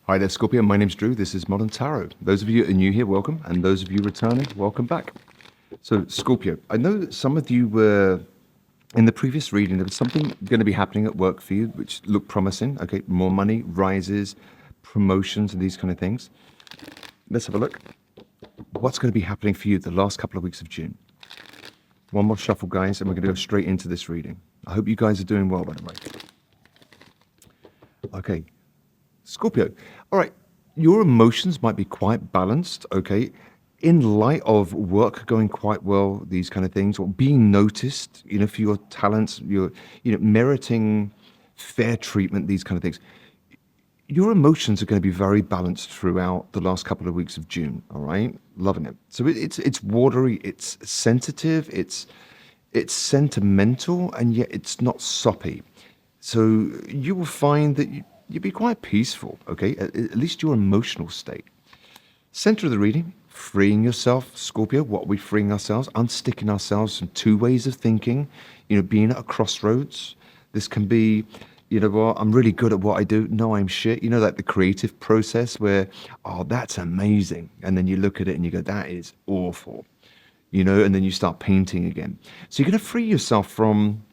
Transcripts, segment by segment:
Hi there, Scorpio. My name's Drew. This is Modern Tarot. Those of you that are new here, welcome. And those of you returning, welcome back. So, Scorpio, I know that some of you were in the previous reading, there was something going to be happening at work for you, which looked promising. Okay, more money, rises, promotions, and these kind of things. Let's have a look. What's going to be happening for you the last couple of weeks of June? One more shuffle, guys, and we're going to go straight into this reading. I hope you guys are doing well, by the way. Okay, Scorpio. All right, your emotions might be quite balanced, okay? In light of work going quite well, these kind of things, or being noticed, for your talents, your, meriting fair treatment, these kind of things. Your emotions are going to be very balanced throughout the last couple of weeks of June, all right? Loving it. So it's watery, it's sensitive, it's sentimental, and yet it's not soppy. So you will find that you'll be quite peaceful, okay? At least your emotional state. Center of the reading, freeing yourself, Scorpio. What are we freeing ourselves? Unsticking ourselves from two ways of thinking, being at a crossroads. This can be, well, I'm really good at what I do. No, I'm shit. Like the creative process where, oh, that's amazing. And then you look at it and you go, that is awful, and then you start painting again. So you're going to free yourself from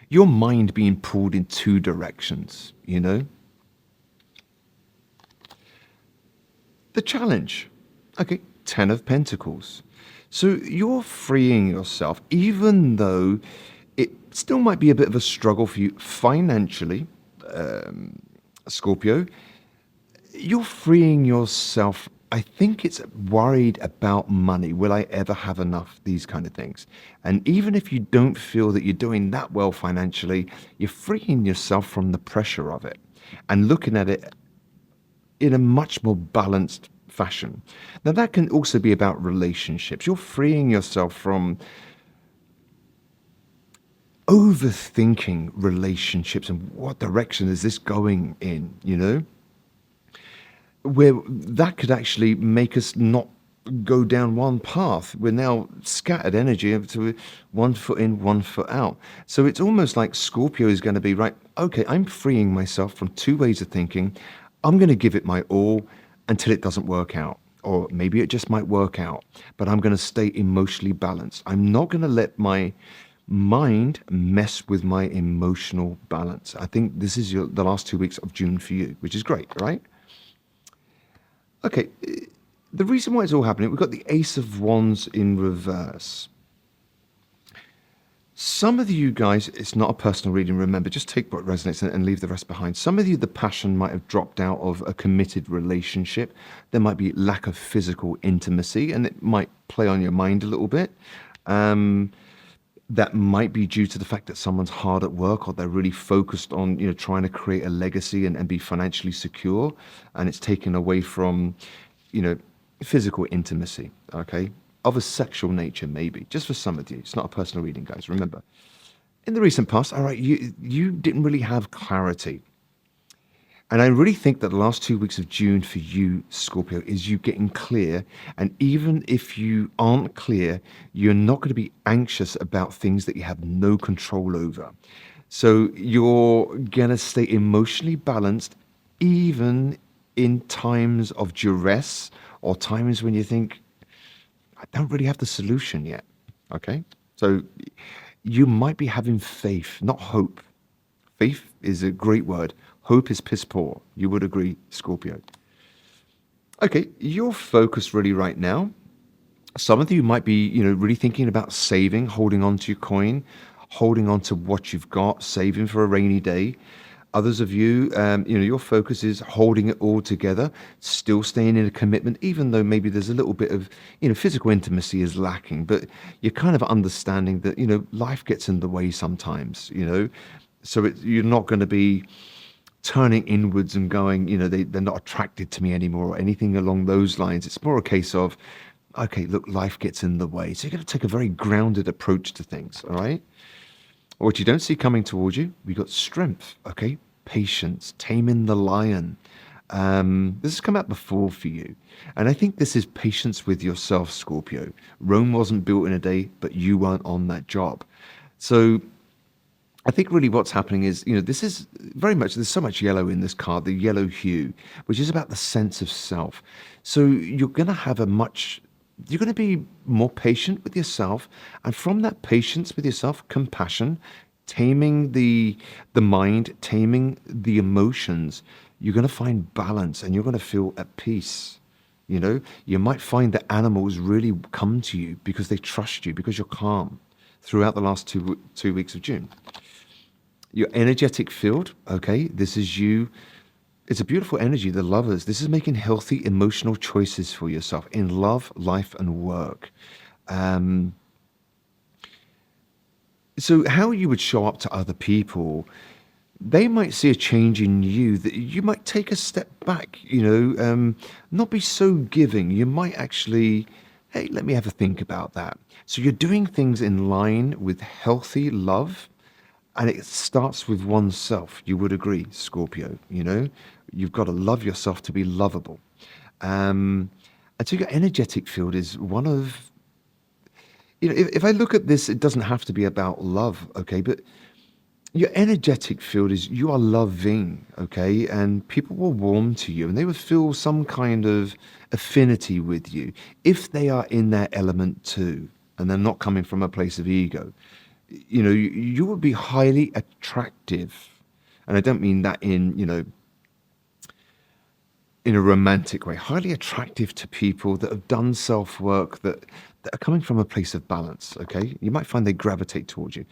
your mind being pulled in two directions, The challenge, okay, 10 of Pentacles. So you're freeing yourself, even though it still might be a bit of a struggle for you financially, Scorpio. You're freeing yourself. I think it's worried about money. Will I ever have enough? These kind of things. And even if you don't feel that you're doing that well financially, you're freeing yourself from the pressure of it and looking at it in a much more balanced fashion. Now, that can also be about relationships. You're freeing yourself from overthinking relationships and what direction is this going in, where that could actually make us not go down one path. We're now scattered energy to 1 foot in, 1 foot out. So it's almost like Scorpio is going to be, right, okay, I'm freeing myself from two ways of thinking. I'm going to give it my all until it doesn't work out. Or maybe it just might work out, but I'm going to stay emotionally balanced. I'm not going to let my mind mess with my emotional balance. I think this is the last 2 weeks of June for you, which is great, right? Okay, the reason why it's all happening, we've got the Ace of Wands in reverse. Some of you guys, it's not a personal reading, remember, just take what resonates and leave the rest behind. Some of you, the passion might have dropped out of a committed relationship. There might be lack of physical intimacy, and it might play on your mind a little bit. That might be due to the fact that someone's hard at work, or they're really focused on, trying to create a legacy and be financially secure, and it's taken away from, physical intimacy, okay? Of a sexual nature, maybe, just for some of you. It's not a personal reading, guys, remember. In the recent past, all right, you didn't really have clarity. And I really think that the last 2 weeks of June for you, Scorpio, is you getting clear. And even if you aren't clear, you're not going to be anxious about things that you have no control over. So you're going to stay emotionally balanced, even in times of duress or times when you think, I don't really have the solution yet. Okay? So you might be having faith, not hope. Faith is a great word. Hope is piss poor. You would agree, Scorpio. Okay, your focus really right now, some of you might be, really thinking about saving, holding on to your coin, holding on to what you've got, saving for a rainy day. Others of you, your focus is holding it all together, still staying in a commitment, even though maybe there's a little bit of, physical intimacy is lacking, but you're kind of understanding that, life gets in the way sometimes, so you're not going to be turning inwards and going, they're not attracted to me anymore or anything along those lines. It's more a case of, okay, look, life gets in the way. So you're going to take a very grounded approach to things, all right? What you don't see coming towards you, we got strength, okay? Patience, taming the lion. This has come out before for you. And I think this is patience with yourself, Scorpio. Rome wasn't built in a day, but you weren't on that job. So I think really what's happening is, this is very much, there's so much yellow in this card, the yellow hue, which is about the sense of self. So you're going to be more patient with yourself. And from that patience with yourself, compassion, taming the mind, taming the emotions, you're going to find balance and you're going to feel at peace. You might find that animals really come to you because they trust you, because you're calm throughout the last 2 weeks of June. Your energetic field, okay, this is you. It's a beautiful energy, the lovers. This is making healthy emotional choices for yourself in love, life, and work. Um, so, how you would show up to other people, they might see a change in you that you might take a step back, not be so giving. You might actually, hey, let me have a think about that. So, you're doing things in line with healthy love, and it starts with oneself. You would agree, Scorpio, you've got to love yourself to be lovable. Um, and so your energetic field is one of, if I look at this, it doesn't have to be about love, okay? But your energetic field is you are loving, okay? And people will warm to you and they will feel some kind of affinity with you if they are in their element too, and they're not coming from a place of ego. You would be highly attractive. And I don't mean that in a romantic way, highly attractive to people that have done self work, that are coming from a place of balance. Okay. You might find they gravitate towards you.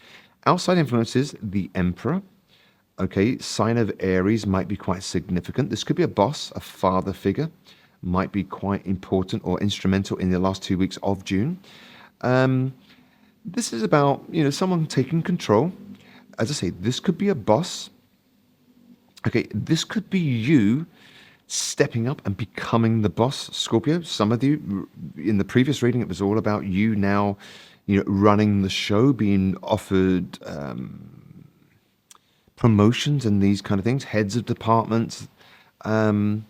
Outside influences, the Emperor. Okay. Sign of Aries might be quite significant. This could be a boss, a father figure, might be quite important or instrumental in the last 2 weeks of June. Um, this is about, someone taking control. As I say, this could be a boss. Okay. This could be you stepping up and becoming the boss, Scorpio. Some of you, in the previous reading, it was all about you now, running the show, being offered promotions and these kind of things, heads of departments. Um,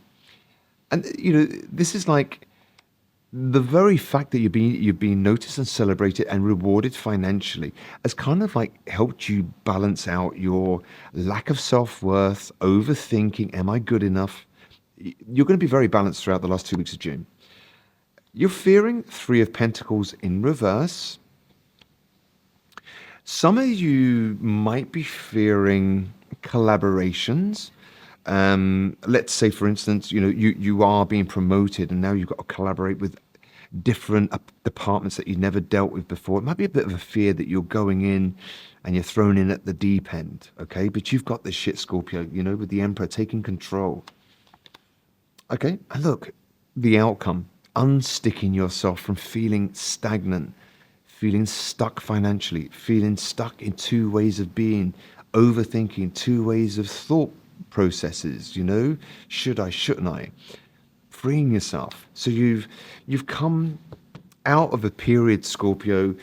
and, this is like the very fact that you're being noticed and celebrated and rewarded financially has kind of like helped you balance out your lack of self-worth, overthinking, am I good enough? You're going to be very balanced throughout the last 2 weeks of June. You're fearing Three of Pentacles in reverse. Some of you might be fearing collaborations. Let's say, for instance, you are being promoted and now you've got to collaborate with different departments that you've never dealt with before. It might be a bit of a fear that you're going in and you're thrown in at the deep end, okay? But you've got this shit, Scorpio, with the Emperor taking control. Okay, and look, the outcome, unsticking yourself from feeling stagnant, feeling stuck financially, feeling stuck in two ways of being, overthinking, two ways of thought processes, should I, shouldn't I? Freeing yourself. So you've come out of a period, Scorpio,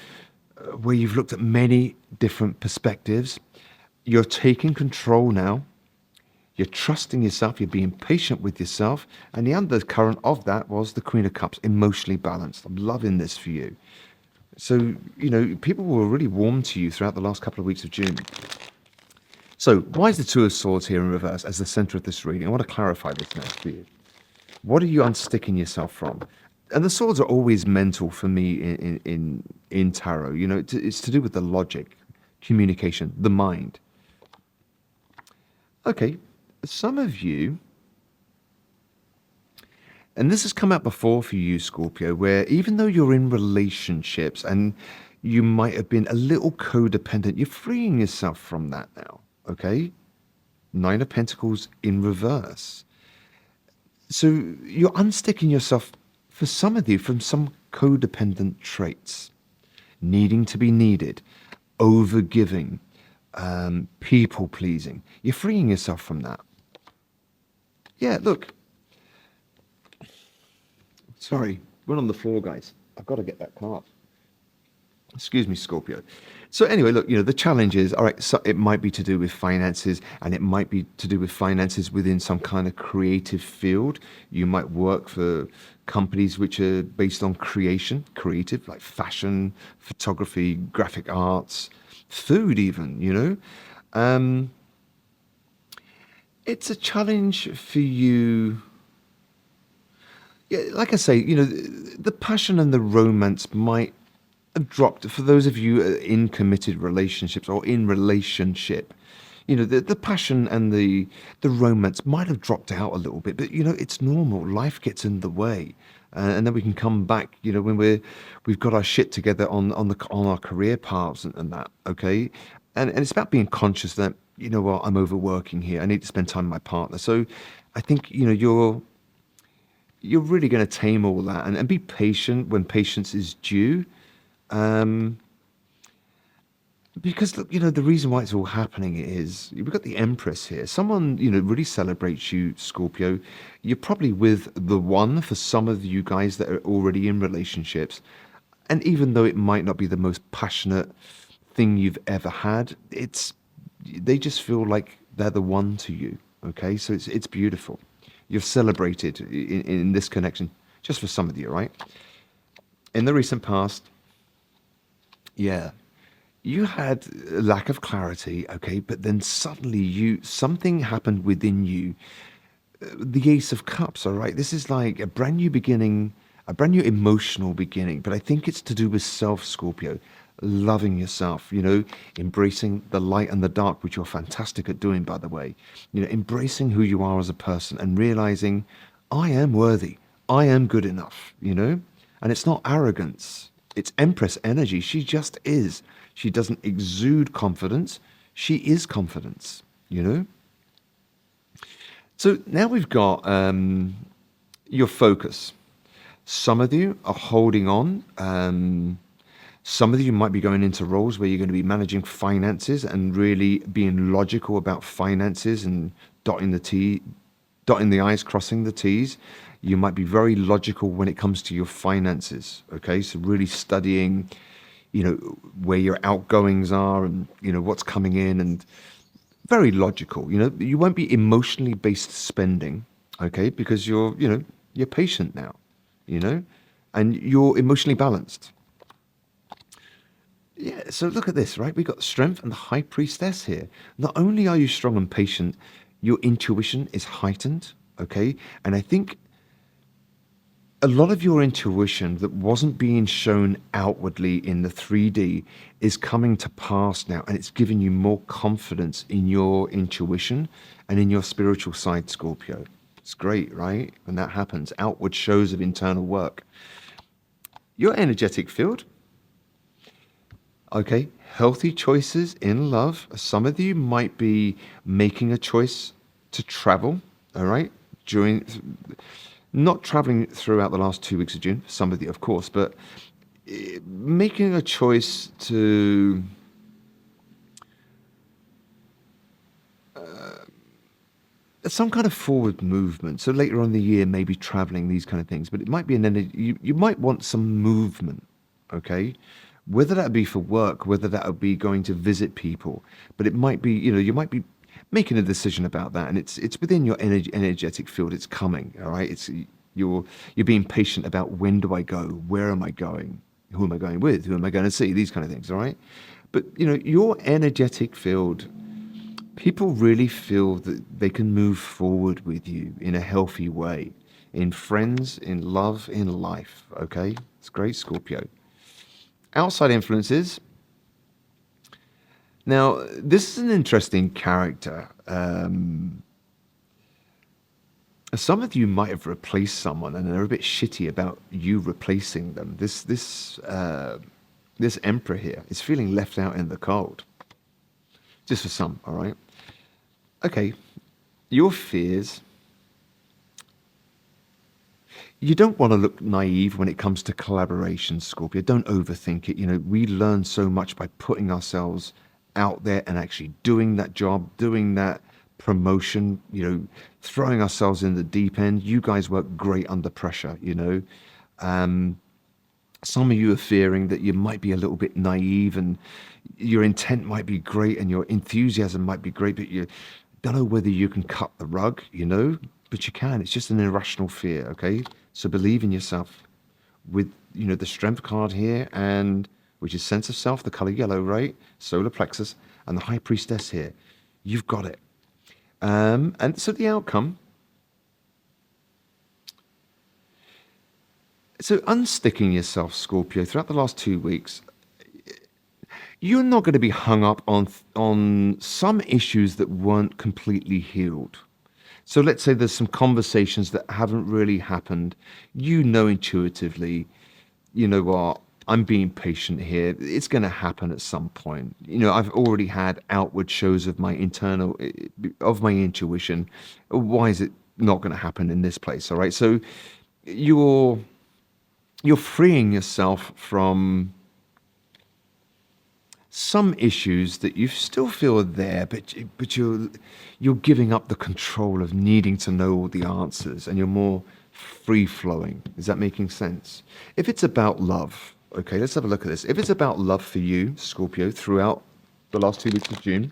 where you've looked at many different perspectives. You're taking control now. You're trusting yourself, you're being patient with yourself, and the undercurrent of that was the Queen of Cups, emotionally balanced. I'm loving this for you. So, people were really warm to you throughout the last couple of weeks of June. So, why is the Two of Swords here in reverse as the center of this reading? I want to clarify this now for you. What are you unsticking yourself from? And the swords are always mental for me in tarot. It's to do with the logic, communication, the mind. Okay. Some of you, and this has come out before for you, Scorpio, where even though you're in relationships and you might have been a little codependent, you're freeing yourself from that now, okay? Nine of Pentacles in reverse. So you're unsticking yourself, for some of you, from some codependent traits. Needing to be needed, over-giving, people-pleasing. You're freeing yourself from that. Yeah, look. Sorry, we're on the floor, guys. I've got to get that card. Excuse me, Scorpio. So anyway, look, the challenge is, all right, so it might be to do with finances, and it might be to do with finances within some kind of creative field. You might work for companies which are based on creative, like fashion, photography, graphic arts, food even, Um, it's a challenge for you. Yeah, like I say, the passion and the romance might have dropped for those of you in committed relationships or in relationship. The passion and the romance might have dropped out a little bit, but it's normal. Life gets in the way, and then we can come back. When we've got our shit together on our career paths and that. Okay, and it's about being conscious that what, I'm overworking here. I need to spend time with my partner. So, I think you're really going to tame all that and be patient when patience is due. Um, because look, the reason why it's all happening is we've got the Empress here. Someone, really celebrates you, Scorpio. You're probably with the one for some of you guys that are already in relationships. And even though it might not be the most passionate thing you've ever had, they just feel like they're the one to you. Okay, so it's beautiful. You've celebrated in this connection, just for some of you, right? In the recent past, yeah, you had a lack of clarity, okay, but then suddenly something happened within you. The Ace of Cups, all right. This is like a brand new beginning, a brand new emotional beginning, but I think it's to do with self, Scorpio. Loving yourself, embracing the light and the dark, which you're fantastic at doing, by the way. Embracing who you are as a person and realizing I am worthy, I am good enough, and it's not arrogance, it's Empress energy. She just is. She doesn't exude confidence, she is confidence, you know? So now we've got your focus. Some of you are holding on. Some of you might be going into roles where you're going to be managing finances and really being logical about finances and dotting the I's, crossing the T's. You might be very logical when it comes to your finances. Okay, so really studying, where your outgoings are and what's coming in, and very logical. You won't be emotionally based spending. Okay, because you're patient now. You know, and you're emotionally balanced. Yeah, so look at this, right? We've got strength and the high priestess here. Not only are you strong and patient, your intuition is heightened, okay? And I think a lot of your intuition that wasn't being shown outwardly in the 3D is coming to pass now, and it's giving you more confidence in your intuition and in your spiritual side, Scorpio. It's great, right? When that happens, outward shows of internal work. Your energetic field. Okay, healthy choices in love. Some of you might be making a choice to travel, all right, during not traveling throughout the last 2 weeks of June, some of you, of course, but making a choice to some kind of forward movement. So later on in the year, maybe traveling, these kind of things, but it might be an energy, you might want some movement, okay? Whether that be for work, whether that would be going to visit people, but it might be, you might be making a decision about that, and it's within your energetic field. It's coming, all right. You're being patient about when do I go, where am I going, who am I going with, who am I going to see, these kind of things, all right. But your energetic field, people really feel that they can move forward with you in a healthy way, in friends, in love, in life. Okay, it's great, Scorpio. Outside influences. Now, this is an interesting character. Some of you might have replaced someone, and they're a bit shitty about you replacing them. This emperor here is feeling left out in the cold. Just for some, all right. Okay, your fears. You don't want to look naive when it comes to collaboration, Scorpio. Don't overthink it. We learn so much by putting ourselves out there and actually doing that job, doing that promotion, throwing ourselves in the deep end. You guys work great under pressure. Some of you are fearing that you might be a little bit naive, and your intent might be great and your enthusiasm might be great, but you don't know whether you can cut the rug, but you can. It's just an irrational fear, okay? So believe in yourself with, the strength card here, and which is sense of self, the color yellow, right? Solar plexus, and the High Priestess here. You've got it. And so the outcome. So unsticking yourself, Scorpio, throughout the last 2 weeks, you're not going to be hung up on some issues that weren't completely healed. So let's say there's some conversations that haven't really happened. You know intuitively, you know what, I'm being patient here. It's going to happen at some point. I've already had outward shows of my of my intuition. Why is it not going to happen in this place? All right. So you're freeing yourself from some issues that you still feel are there, but you're giving up the control of needing to know all the answers, and you're more free flowing. Is that making sense? If it's about love, okay, let's have a look at this. If it's about love for you, Scorpio, throughout the last 2 weeks of June,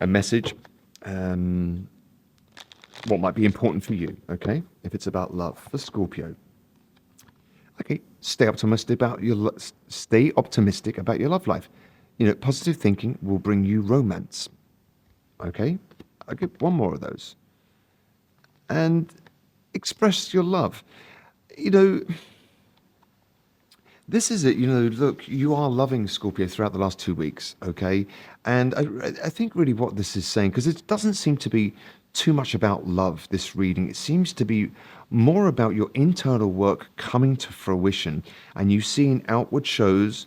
a message, what might be important for you, okay? If it's about love for Scorpio, okay, stay optimistic about your love life. Positive thinking will bring you romance. Okay, I'll give one more of those. And express your love. You know, this is it. Look, you are loving Scorpio throughout the last 2 weeks. Okay, and I think really what this is saying, because it doesn't seem to be too much about love, this reading. It seems to be more about your internal work coming to fruition, and you seeing outward shows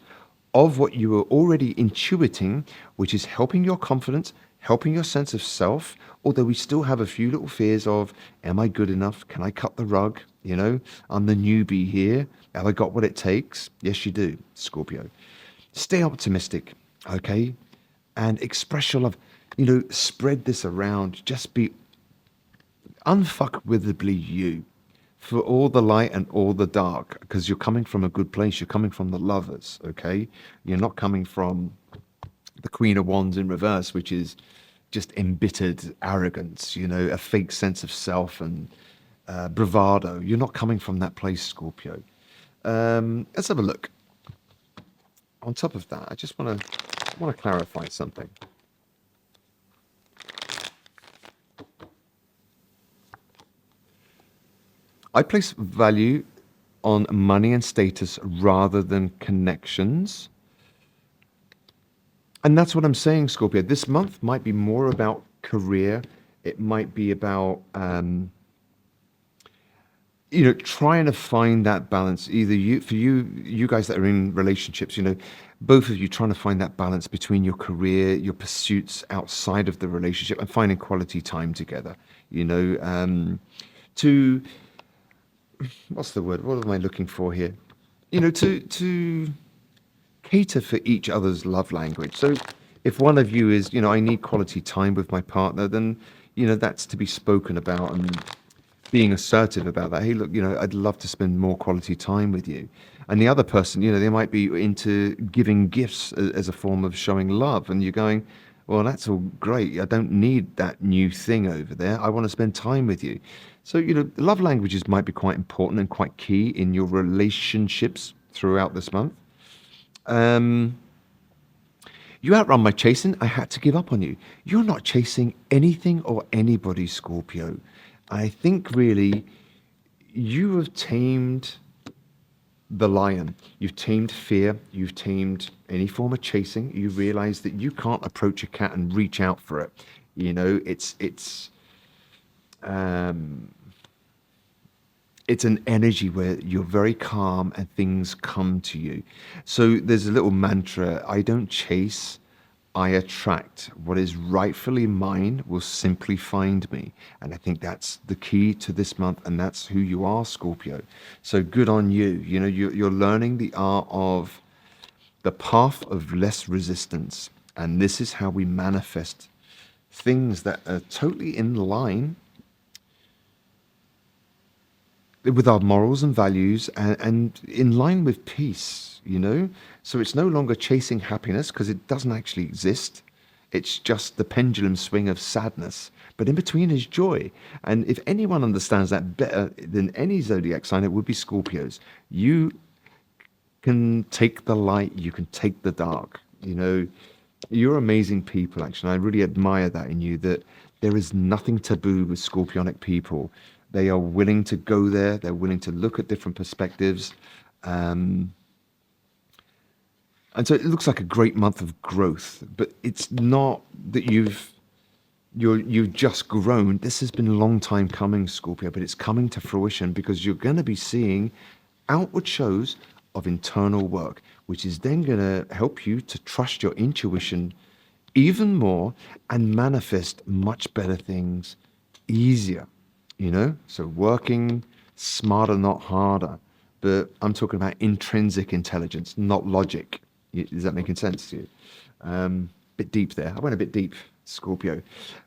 of what you were already intuiting, which is helping your confidence, helping your sense of self, although we still have a few little fears of, am I good enough? Can I cut the rug? I'm the newbie here. Have I got what it takes? Yes, you do, Scorpio. Stay optimistic, okay? And express your love. Spread this around. Just be unfuckwithably you, for all the light and all the dark, because you're coming from a good place. You're coming from the lovers, okay? You're not coming from the Queen of Wands in reverse, which is just embittered arrogance, a fake sense of self and bravado. You're not coming from that place, Scorpio. Let's have a look. On top of that, I just want to clarify something. I place value on money and status rather than connections. And that's what I'm saying, Scorpio. This month might be more about career. It might be about, trying to find that balance. Either you guys that are in relationships, both of you trying to find that balance between your career, your pursuits outside of the relationship, and finding quality time together. To what's the word? What am I looking for here? To cater for each other's love language. So if one of you is, I need quality time with my partner, then, that's to be spoken about and being assertive about that. Hey, look, I'd love to spend more quality time with you. And the other person, they might be into giving gifts as a form of showing love. And you're going, well, that's all great. I don't need that new thing over there. I want to spend time with you. So, love languages might be quite important and quite key in your relationships throughout this month. You outrun my chasing. I had to give up on you. You're not chasing anything or anybody, Scorpio. I think really you have tamed the lion. You've tamed fear. You've tamed any form of chasing. You realize that you can't approach a cat and reach out for it. It's an energy where you're very calm and things come to you. So there's a little mantra: I don't chase, I attract. What is rightfully mine will simply find me. And I think that's the key to this month, and that's who you are, Scorpio. So good on you. You're learning the art of the path of less resistance. And this is how we manifest things that are totally in line with our morals and values, and in line with peace, So it's no longer chasing happiness, because it doesn't actually exist. It's just the pendulum swing of sadness. But in between is joy. And if anyone understands that better than any zodiac sign, it would be Scorpios. You can take the light, you can take the dark. You're amazing people, actually. I really admire that in you, that there is nothing taboo with Scorpionic people. They are willing to go there, they're willing to look at different perspectives. Um, and so it looks like a great month of growth, but it's not that you've just grown. This has been a long time coming, Scorpio, but it's coming to fruition because you're going to be seeing outward shows of internal work, which is then going to help you to trust your intuition even more and manifest much better things easier, you know? So working smarter, not harder. But I'm talking about intrinsic intelligence, not logic. Is that making sense to you? Bit deep there. I went a bit deep, Scorpio.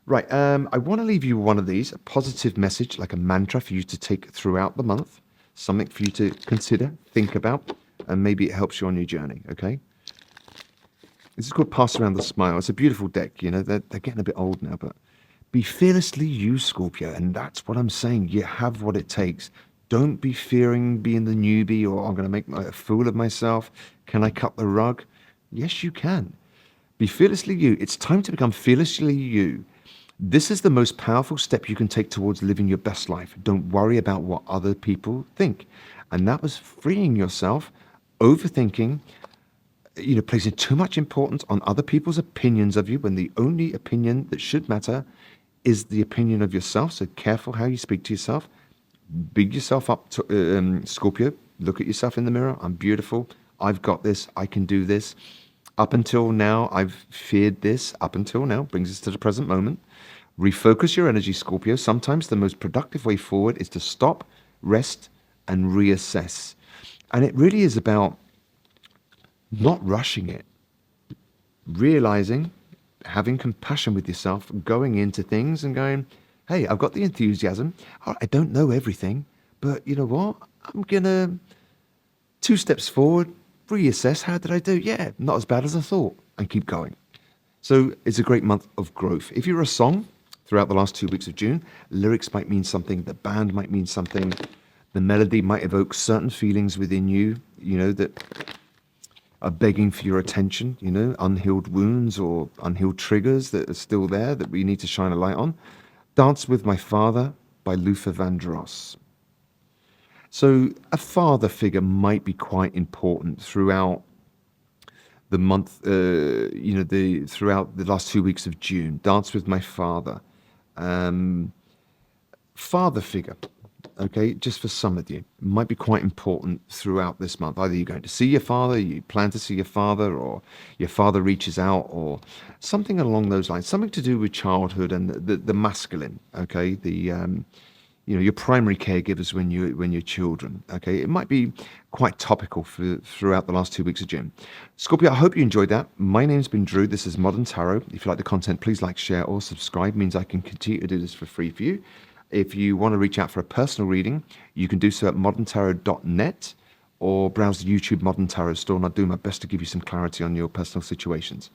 Right. I want to leave you one of these, a positive message, like a mantra for you to take throughout the month, something for you to consider, think about, and maybe it helps you on your journey. Okay. This is called Pass Around the Smile. It's a beautiful deck. You know, they're getting a bit old now, but be fearlessly you, Scorpio. And that's what I'm saying. You have what it takes. Don't be fearing being the newbie or I'm going to make a fool of myself. Can I cut the rug? Yes, you can. Be fearlessly you. It's time to become fearlessly you. This is the most powerful step you can take towards living your best life. Don't worry about what other people think. And that was freeing yourself, overthinking, placing too much importance on other people's opinions of you when the only opinion that should matter is the opinion of yourself. So careful how you speak to yourself. Big yourself up, Scorpio. Look at yourself in the mirror. I'm beautiful. I've got this. I can do this. Up until now, I've feared this. Up until now, brings us to the present moment. Refocus your energy, Scorpio. Sometimes the most productive way forward is to stop, rest, and reassess. And it really is about not rushing it, realizing, having compassion with yourself, going into things and going, hey, I've got the enthusiasm. I don't know everything, but you know what? I'm going to 2 steps forward, reassess. How did I do? Yeah, not as bad as I thought, and keep going. So it's a great month of growth. If you're a song throughout the last 2 weeks of June, lyrics might mean something, the band might mean something, the melody might evoke certain feelings within you, that are begging for your attention, unhealed wounds or unhealed triggers that are still there that we need to shine a light on. Dance with My Father by Luther Vandross. So a father figure might be quite important throughout the month, throughout the last 2 weeks of June. Dance with My Father. Father figure, okay, just for some of you, might be quite important throughout this month. Either you're going to see your father, you plan to see your father, or your father reaches out, or something along those lines. Something to do with childhood and the masculine, okay, your primary caregivers when you're children. Okay, it might be quite topical throughout the last 2 weeks of June. Scorpio, I hope you enjoyed that. My name's been Drew. This is Modern Tarot. If you like the content, please like, share, or subscribe. It means I can continue to do this for free for you. If you want to reach out for a personal reading, you can do so at moderntarot.net or browse the YouTube Modern Tarot store, and I'll do my best to give you some clarity on your personal situations.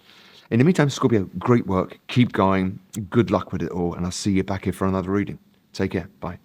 In the meantime, Scorpio, great work. Keep going. Good luck with it all, and I'll see you back here for another reading. Take care. Bye.